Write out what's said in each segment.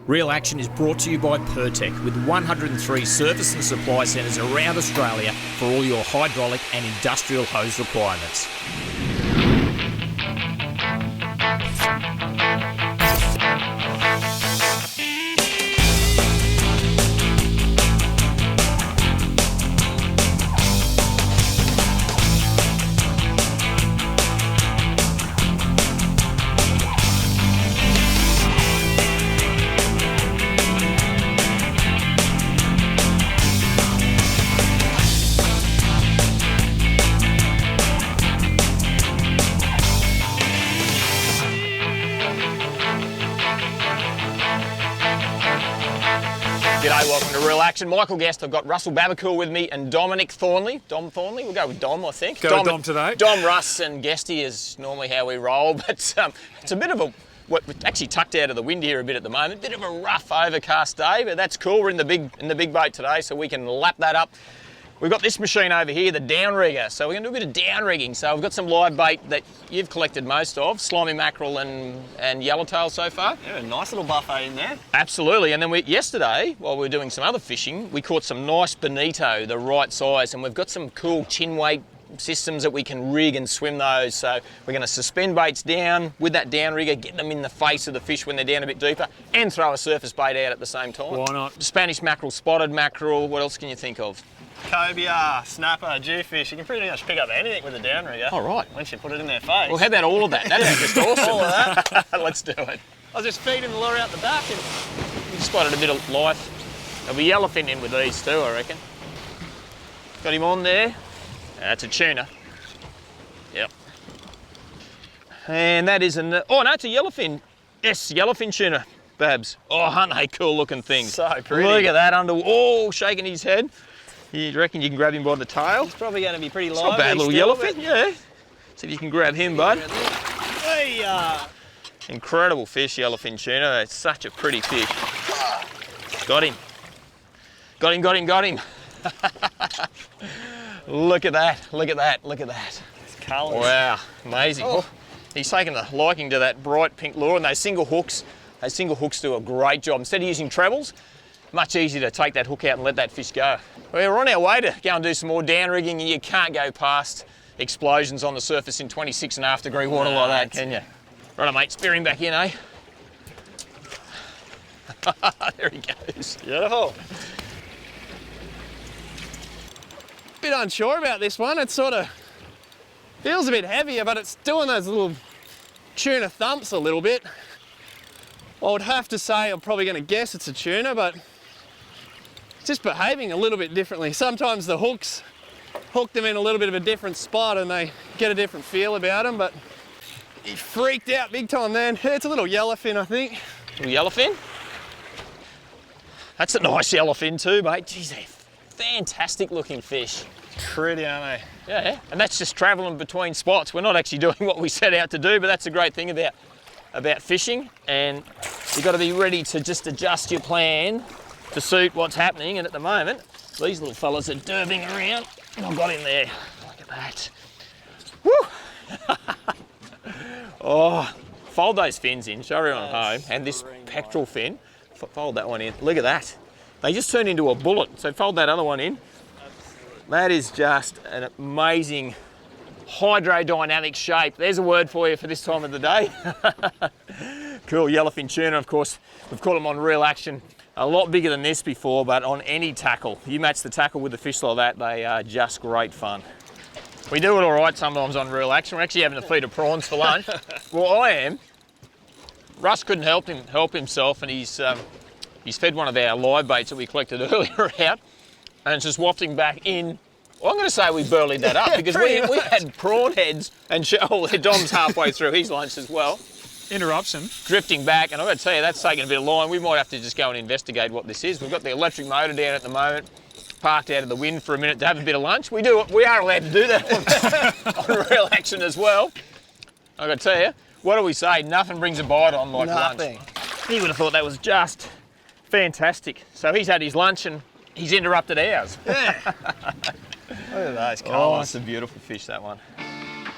Real Action is brought to you by Pertec, with 103 service and supply centres around Australia for all your hydraulic and industrial hose requirements. G'day, welcome to Real Action. Michael Guest, I've got Russell Babacool with me and Dominic Thornley. Dom Thornley, we'll go with Dom, I think. Go with Dom today. Dom, Russ and Guesty is normally how we roll, but it's a bit of a, we're actually tucked out of the wind here a bit at the moment, bit of a rough overcast day, but that's cool. We're in the big boat today, so we can lap that up. We've got this machine over here, the down rigger. So we're going to do a bit of down rigging. So we've got some live bait that you've collected most of, slimy mackerel and yellowtail so far. Yeah, a nice little buffet in there. Absolutely. And then yesterday, while we were doing some other fishing, we caught some nice bonito, the right size, and we've got some cool chin weight systems that we can rig and swim those. So we're going to suspend baits down with that down rigger, get them in the face of the fish when they're down a bit deeper, and throw a surface bait out at the same time. Why not? Spanish mackerel, spotted mackerel, what else can you think of? Cobia, snapper, jewfish. You can pretty much pick up anything with a downrigger. All right. Once you put it in their face. Well, how about all of that? That'd be just awesome. All of that. Let's do it. I was just feeding the lure out the back and... We spotted a bit of life. There'll be yellowfin in with these too, I reckon. Got him on there. That's a tuna. Yep. And that is oh no, it's a yellowfin. Yes, yellowfin tuna, Babs. Oh, aren't they cool looking things? So pretty. Look at that shaking his head. You reckon you can grab him by the tail? It's probably going to be pretty It's lively. not bad, little still, yellowfin, yeah. See if you can grab him, bud. Hey, Incredible fish, yellowfin tuna. It's such a pretty fish. Got him. Got him. Look at that, look at that. it's colours. Wow, amazing. Oh. He's taken a liking to that bright pink lure, and those single hooks do a great job. Instead of using trebles, much easier to take that hook out and let that fish go. We're on our way to go and do some more down rigging, and you can't go past explosions on the surface in 26.5 degree water like that, can you? Right, mate, spear him back in, eh? There he goes. Beautiful. Bit unsure about this one. It sort of feels a bit heavier, but it's doing those little tuna thumps a little bit. I would have to say I'm probably going to guess it's a tuna, but it's just behaving a little bit differently. Sometimes the hooks hook them in a little bit of a different spot and they get a different feel about them, but he freaked out big time then. It's a little yellowfin, I think. Little yellowfin? That's a nice yellowfin too, mate. Jeez, they're fantastic looking fish. Pretty, aren't they? Yeah, and that's just travelling between spots. We're not actually doing what we set out to do, but that's a great thing about fishing, and you've got to be ready to just adjust your plan to suit what's happening. And at the moment, these little fellas are derving around. I've got him there. Look at that. Woo! Oh, fold those fins in, show everyone at home, and this pectoral fin, fold that one in. Look at that. They just turn into a bullet, so fold that other one in. That is just an amazing hydrodynamic shape. There's a word for you for this time of the day. Cool, yellowfin tuna, of course. We've caught them on Real Action. A lot bigger than this before, but on any tackle. You match the tackle with a fish like that, they are just great fun. We do it all right sometimes on Real Action. We're actually having a feed of prawns for lunch. Well, I am. Russ couldn't help himself, and he's fed one of our live baits that we collected earlier out, and it's just wafting back in. Well, I'm going to say we burleyed that up because we had prawn heads and Dom's halfway through his lunch as well. Interruption. Drifting back, and I've got to tell you, that's taking a bit of line. We might have to just go and investigate what this is. We've got the electric motor down at the moment, parked out of the wind for a minute to have a bit of lunch. We are allowed to do that on Real Action as well. I've got to tell you, what do we say? Nothing brings a bite on like Nothing. lunch. He would have thought that was just fantastic. So he's had his lunch and he's interrupted ours. Yeah. Look at those Oh, colours. it's a beautiful fish, that one.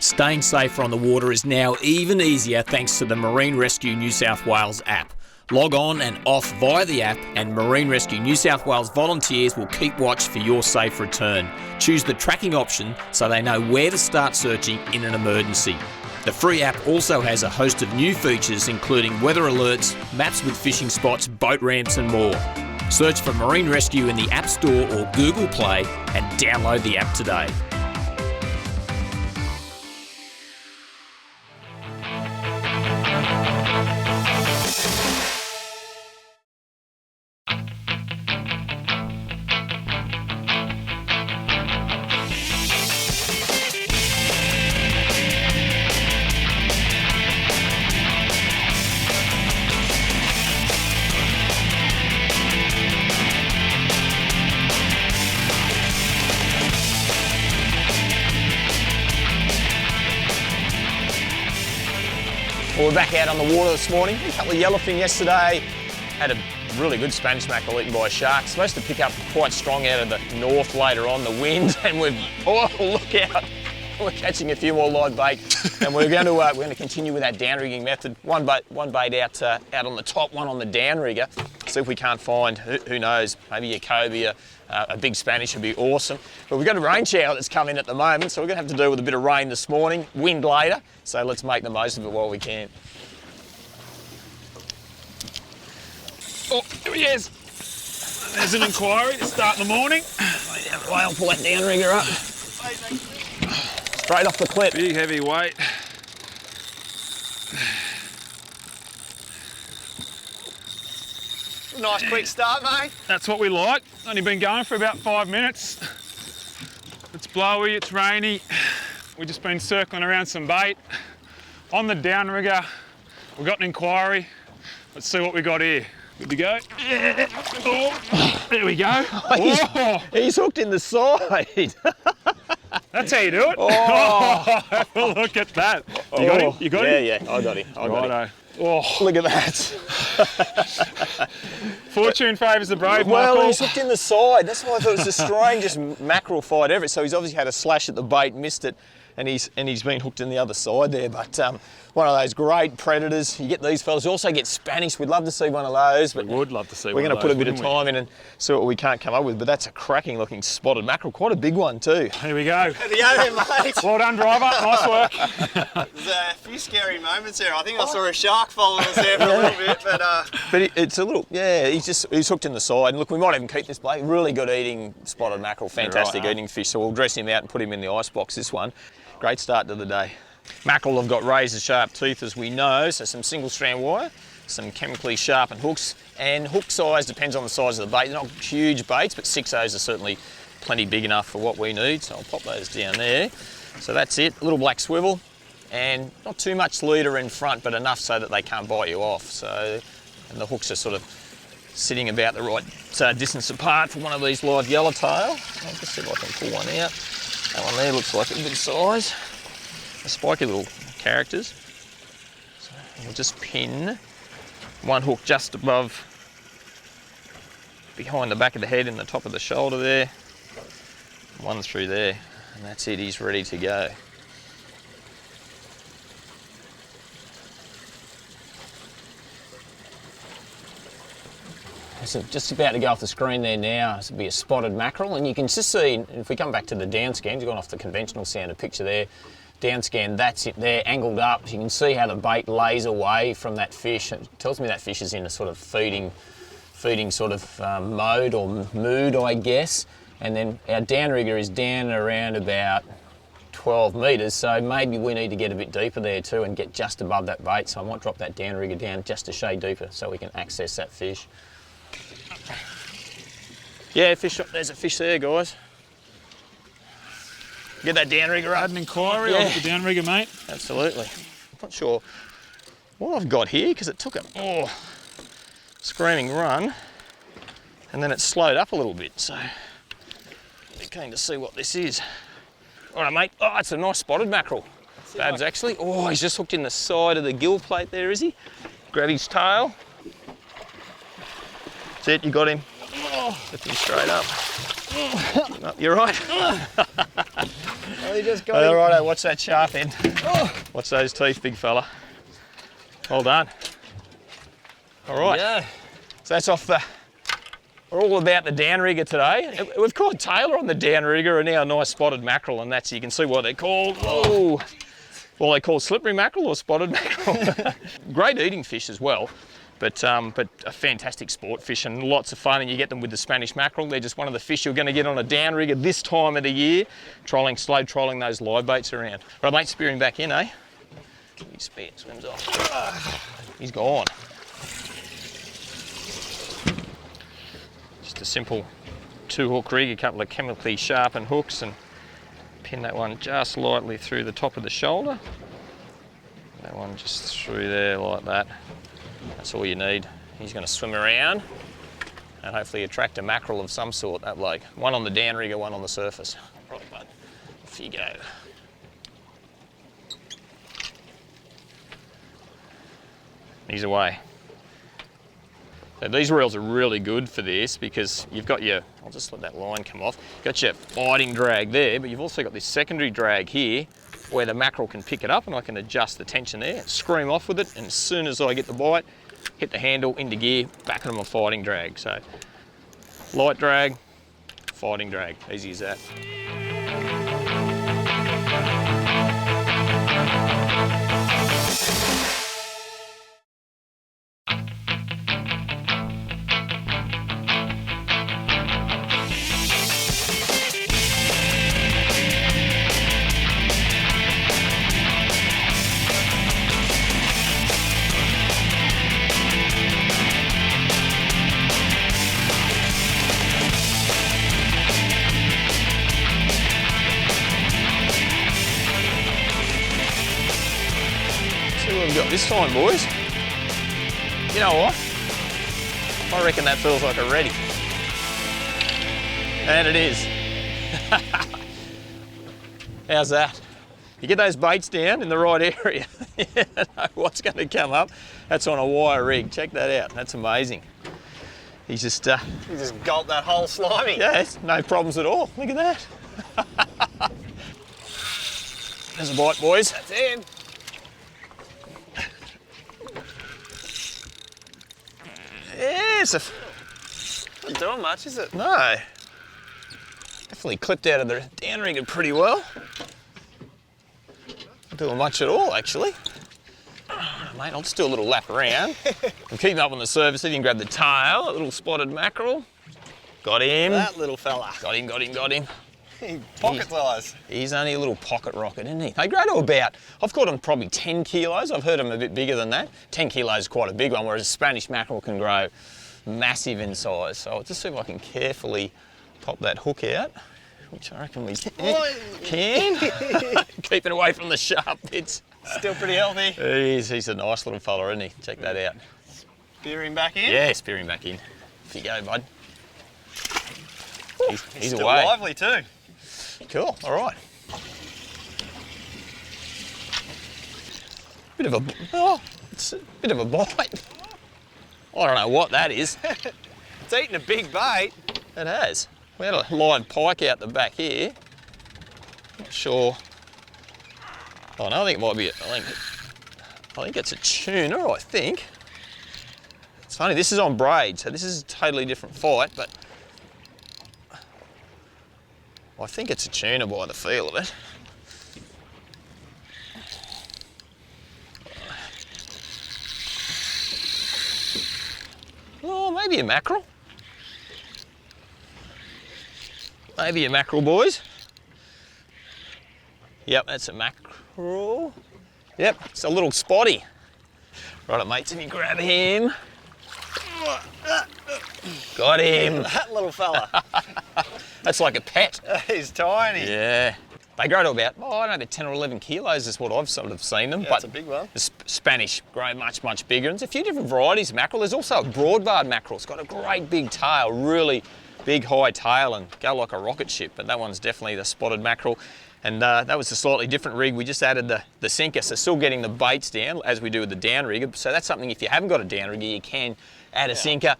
Staying safer on the water is now even easier thanks to the Marine Rescue New South Wales app. Log on and off via the app, and Marine Rescue New South Wales volunteers will keep watch for your safe return. Choose the tracking option so they know where to start searching in an emergency. The free app also has a host of new features, including weather alerts, maps with fishing spots, boat ramps and more. Search for Marine Rescue in the App Store or Google Play and download the app today. Well, we're back out on the water this morning. A couple of yellowfin yesterday. Had a really good Spanish mackerel eaten by a shark. Supposed to pick up quite strong out of the north later on, the wind, and we've, oh, look out. We're catching a few more live bait, and we're going to continue with that downrigging method. One bait out on the top, one on the downrigger. See if we can't find, who knows, maybe a cobia, a big Spanish would be awesome. But we've got a rain shower that's come in at the moment, so we're going to have to deal with a bit of rain this morning, wind later. So let's make the most of it while we can. Oh, here he is. There's an inquiry to start in the morning. I'll pull that downrigger up. Straight off the clip. Big heavy weight. Nice quick start, mate. That's what we like. Only been going for about 5 minutes. It's blowy, it's rainy. We've just been circling around some bait. On the downrigger, we've got an inquiry. Let's see what we got here. Good to go? Yeah. Oh, there we go. Oh, He's hooked in the side. that's how you do it. Oh. Have a look at that. You got him? You got him? Yeah, I got him. I got him. Righto. Oh, Look at that. fortune favours the brave, Well, Michael. he's hooked in the side. That's why I thought it was the strangest mackerel fight ever. So he's obviously had a slash at the bait, missed it, and he's been hooked in the other side there. But one of those great predators. You get these fellas. You also get Spanish. We'd love to see one of those. But We would love to see we're one going of to put a those, bit of wouldn't we? time in and see what we can't come up with. But that's a cracking looking spotted mackerel. Quite a big one too. Here we go. How's it going, mate? Well done, driver. Nice work. There's a few scary moments there. I think I saw a shark following us there for a little bit, but But it's a little, yeah, he's hooked in the side. And look, we might even keep this bloke. Really good eating spotted mackerel, fantastic right, eating fish. So we'll dress him out and put him in the ice box, this one. Great start to the day. Mackerel have got razor sharp teeth, as we know, so some single strand wire, some chemically sharpened hooks, and hook size depends on the size of the bait. They're not huge baits, but 6Os are certainly plenty big enough for what we need. So I'll pop those down there. So that's it, a little black swivel, and not too much leader in front, but enough so that they can't bite you off. So, and the hooks are sort of sitting about the right distance apart for one of these live yellowtail. I'll just see if I can pull one out. That one there looks like a good size. The spiky little characters. So we'll just pin one hook just above, behind the back of the head and the top of the shoulder there. One through there, and that's it, he's ready to go. So just about to go off the screen there now, this will be a spotted mackerel, and you can just see, if we come back to the down scan, you've gone off the conventional standard picture there, down scan, that's it there, angled up. So you can see how the bait lays away from that fish. It tells me that fish is in a sort of feeding sort of mode or mood, I guess. And then our downrigger is down around about 12 metres, so maybe we need to get a bit deeper there too and get just above that bait. So I might drop that downrigger down just a shade deeper so we can access that fish. Yeah, fish, there's a fish there, guys. Get that downrigger up. Had an inquiry Yeah. on the downrigger, mate. Absolutely. I'm not sure what I've got here because it took a screaming run and then it slowed up a little bit. So I'm keen to see what this is. All right, mate. Oh, it's a nice spotted mackerel. Babs, actually. Oh, he's just hooked in the side of the gill plate there, is he? Grab his tail. That's it, you got him. Lift him straight up. You're right. you just got All right, watch that sharp end. Watch those teeth, big fella. Well done. All right. Yeah. So that's off the... We're all about the downrigger today. We've caught Taylor on the downrigger and now a nice spotted mackerel, and that's, you can see what they're called. Oh, well, they call slippery mackerel or spotted mackerel. Great eating fish as well, but a fantastic sport fish and lots of fun, and you get them with the Spanish mackerel. They're just one of the fish you're going to get on a downrigger this time of the year, slow trolling those live baits around. Right, mate, spearing back in, eh? His spear swims off. He's gone. Just a simple 2-hook rig, a couple of chemically sharpened hooks, and pin that one just lightly through the top of the shoulder. That one just through there like that. That's all you need. He's going to swim around and hopefully attract a mackerel of some sort, that bloke. One on the downrigger, one on the surface. Right, bud. Off you go. He's away. So these reels are really good for this because you've got your, I'll just let that line come off, you've got your biting drag there, but you've also got this secondary drag here where the mackerel can pick it up and I can adjust the tension there, scream off with it, and as soon as I get the bite, hit the handle, into gear, back on my fighting drag. So light drag, fighting drag, easy as that. This time, boys. You know what? I reckon that feels like a ready. And it is. How's that? You get those baits down in the right area, you know what's going to come up. That's on a wire rig. Check that out. That's amazing. He's just... You just gulped that whole slimy. Yes, no problems at all. Look at that. There's a bite, boys. That's him. Yes. Not doing much, is it? No. Definitely clipped out of the downrigger pretty well. Not doing much at all, actually. Mate, I'll just do a little lap around. I'm keeping up on the surface. He didn't grab the tail. A little spotted mackerel. Got him. That little fella. Got him. Pocket size. He's only a little pocket rocket, isn't he? They grow to about, I've caught them probably 10 kilos. I've heard them a bit bigger than that. 10 kilos is quite a big one, whereas a Spanish mackerel can grow massive in size. So I'll just see if I can carefully pop that hook out, which I reckon we can. Keeping away from the sharp bits. Still pretty healthy. He's a nice little fella, isn't he? Check that out. Spear him back in? Yeah, spear him back in. Off you go, bud. He's still away. lively too. Cool, all right. It's a bit of a bite. I don't know what that is. It's eating a big bait. It has. We had a live pike out the back here. Not sure. Oh no, I think it might be, I think it's a tuna, I think. It's funny, this is on braid, so this is a totally different fight, but I think it's a tuna by the feel of it. Oh, maybe a mackerel. Maybe a mackerel, boys. Yep, that's a mackerel. Yep, it's a little spotty. Right, mates, if you grab him. Got him. That little fella. That's like a pet. He's tiny. Yeah. They grow to about, I don't know, 10 or 11 kilos is what I've sort of seen them. Yeah, but that's a big one. The Spanish grow much, much bigger. And there's a few different varieties of mackerel. There's also a broad-barred mackerel. It's got a great big tail, really big high tail and go like a rocket ship. But that one's definitely the spotted mackerel. And that was a slightly different rig. We just added the sinker, so still getting the baits down as we do with the downrigger. So that's something, if you haven't got a downrigger, you can add a sinker.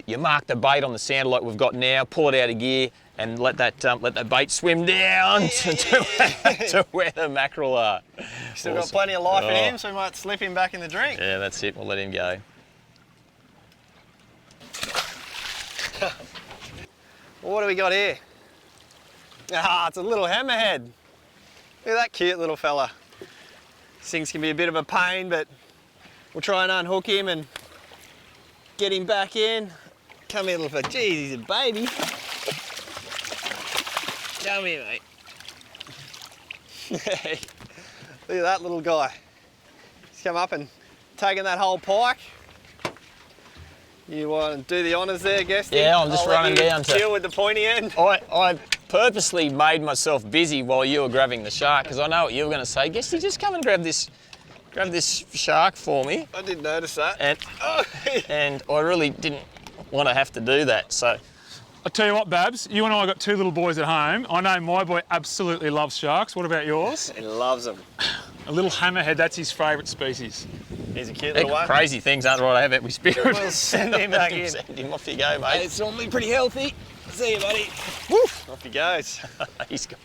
You mark the bait on the sander like we've got now, pull it out of gear, and let that bait swim down to where the mackerel are. Still got plenty of life in him, so we might slip him back in the drink. Yeah, that's it. We'll let him go. What do we got here? Ah, it's a little hammerhead. Look at that cute little fella. These things can be a bit of a pain, but we'll try and unhook him and get him back in. Come here, little fella. Jeez, he's a baby. Come here, mate. Look at that little guy. He's come up and taken that whole pike. You want to do the honours there, Guesty? Yeah, I'm just running down to deal with the pointy end. I purposely made myself busy while you were grabbing the shark because I know what you were going to say. Guesty, just come and grab this shark for me. I did notice that. And I really didn't want to have to do that. So I'll tell you what, Babs, you and I got two little boys at home. I know my boy absolutely loves sharks. What about yours? He loves them. A little hammerhead, that's his favourite species. He's a cute little one. Crazy things aren't right. I have it with spirit. We'll send him back in. Send him off you go, mate. It's normally pretty healthy. See you, buddy. Woo! Off he goes. He's gone.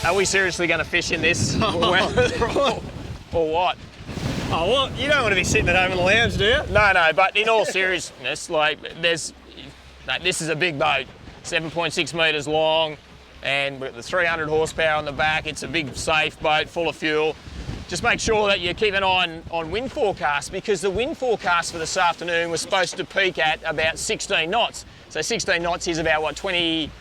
Are we seriously going to fish in this weather or what? Oh, well, you don't want to be sitting at home in the lounge, do you? No, but in all seriousness, like, this is a big boat, 7.6 metres long, and with the 300 horsepower on the back. It's a big, safe boat, full of fuel. Just make sure that you keep an eye on wind forecast, because the wind forecast for this afternoon was supposed to peak at about 16 knots. So 16 knots is about, what, 28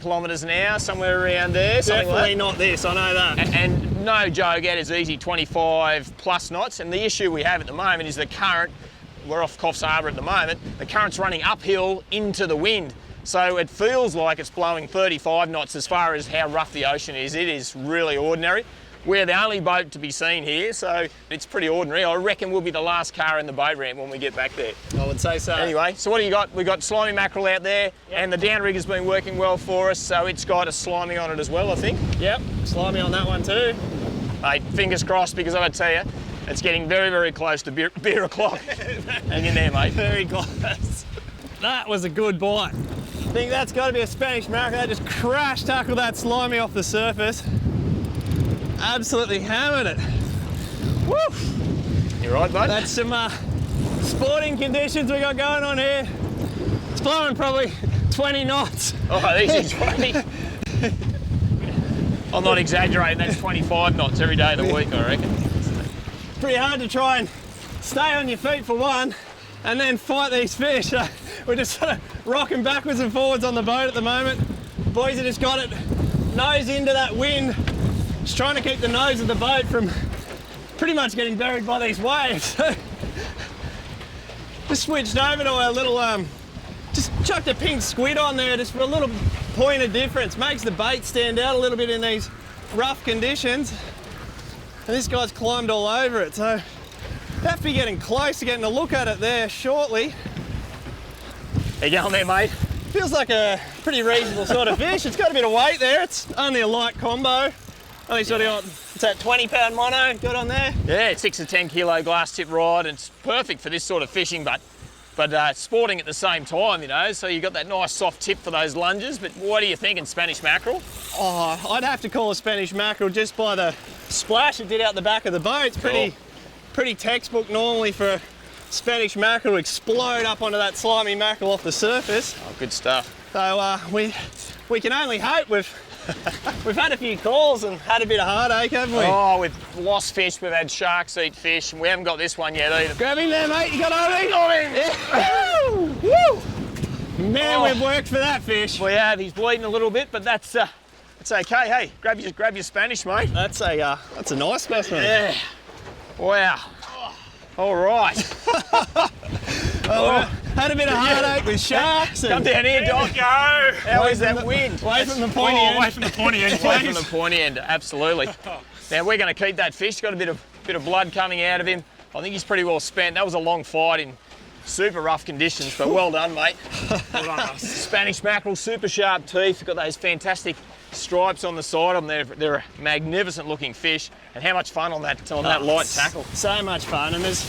kilometres an hour, somewhere around there. Definitely not this, I know that. And no joke, at as easy 25 plus knots. And the issue we have at the moment is the current. We're off Coffs Harbour at the moment. The current's running uphill into the wind. So it feels like it's blowing 35 knots as far as how rough the ocean is. It is really ordinary. We're the only boat to be seen here, so it's pretty ordinary. I reckon we'll be the last car in the boat ramp when we get back there. I would say so. Anyway, so what do you got? We've got slimy mackerel out there, and the downrig has been working well for us, so it's got a slimy on it as well, I think. Yep, slimy on that one too. Mate, fingers crossed, because I gotta tell you, it's getting very, very close to beer o'clock. Hang in there, mate. Very close. That was a good bite. I think that's got to be a Spanish mackerel. That just crash tackled that slimy off the surface. Absolutely hammered it. Woo! You right, mate? That's some sporting conditions we got going on here. It's blowing probably 20 knots. Oh, easy 20. I'm not exaggerating, that's 25 knots every day of the week, I reckon. Pretty hard to try and stay on your feet for one, and then fight these fish. We're just sort of rocking backwards and forwards on the boat at the moment. Boys have just got it nose into that wind. Just trying to keep the nose of the boat from pretty much getting buried by these waves. Just switched over to a little, just chucked a pink squid on there just for a little point of difference. Makes the bait stand out a little bit in these rough conditions. And this guy's climbed all over it, so have to be getting close to getting a look at it there shortly. How you going there, mate? Feels like a pretty reasonable sort of fish. It's got a bit of weight there. It's only a light combo. Only sort of got, it's that 20-pound mono got on there. Yeah, it's 6 to 10 kilo glass tip rod, and it's perfect for this sort of fishing, but sporting at the same time, you know, so you got that nice soft tip for those lunges. But what are you thinking, Spanish mackerel? Oh, I'd have to call a Spanish mackerel just by the splash it did out the back of the boat. It's pretty textbook normally for Spanish mackerel to explode up onto that slimy mackerel off the surface. Oh, good stuff. So we can only hope. We've had a few calls and had a bit of heartache, haven't we? Oh, we've lost fish, we've had sharks eat fish, and we haven't got this one yet either. Grab him there, mate. You got him? Got him! Yeah. Woo! Man, we've worked for that fish. We have. He's bleeding a little bit, but that's okay. Hey, grab your Spanish, mate. That's a nice specimen. Yeah. Wow. All right. Had a bit of heartache with sharks. Come down here, Doc. Go. How is that wind? Away from the pointy end. Away from the pointy end, Away please. from the pointy end, absolutely. Now we're going to keep that fish. Got a bit of blood coming out of him. I think he's pretty well spent. That was a long fight in super rough conditions, but well done, mate. Well done, us. Spanish mackerel, super sharp teeth. Got those fantastic stripes on the side of them. They're a magnificent looking fish, and how much fun on that light tackle. So much fun, and there's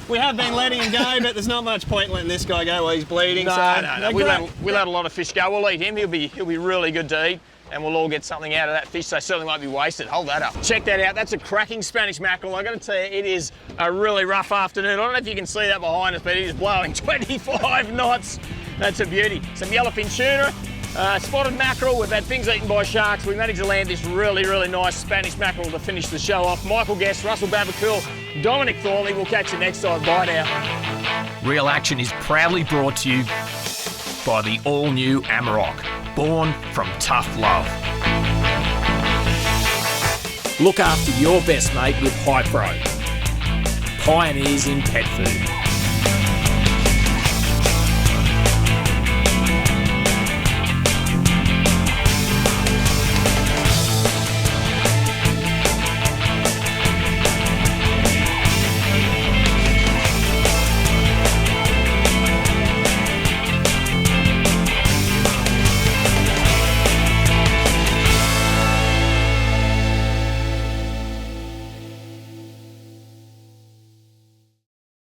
We have been letting him go, but there's not much point letting this guy go while he's bleeding. No, so no. We let a lot of fish go. We'll eat him. He'll be really good to eat, and we'll all get something out of that fish. So certainly won't be wasted. Hold that up. Check that out. That's a cracking Spanish mackerel. I got to tell you, it is a really rough afternoon. I don't know if you can see that behind us, but it is blowing 25 knots. That's a beauty. Some yellowfin tuna. Spotted mackerel. We've had things eaten by sharks. We managed to land this really nice Spanish mackerel to finish the show off. Michael Guest, Russell Babacool, Dominic Thornley. We'll catch you next time. Bye now. Real Action is proudly brought to you by the all-new Amarok, born from tough love. Look after your best mate with Hypro, pioneers in pet food.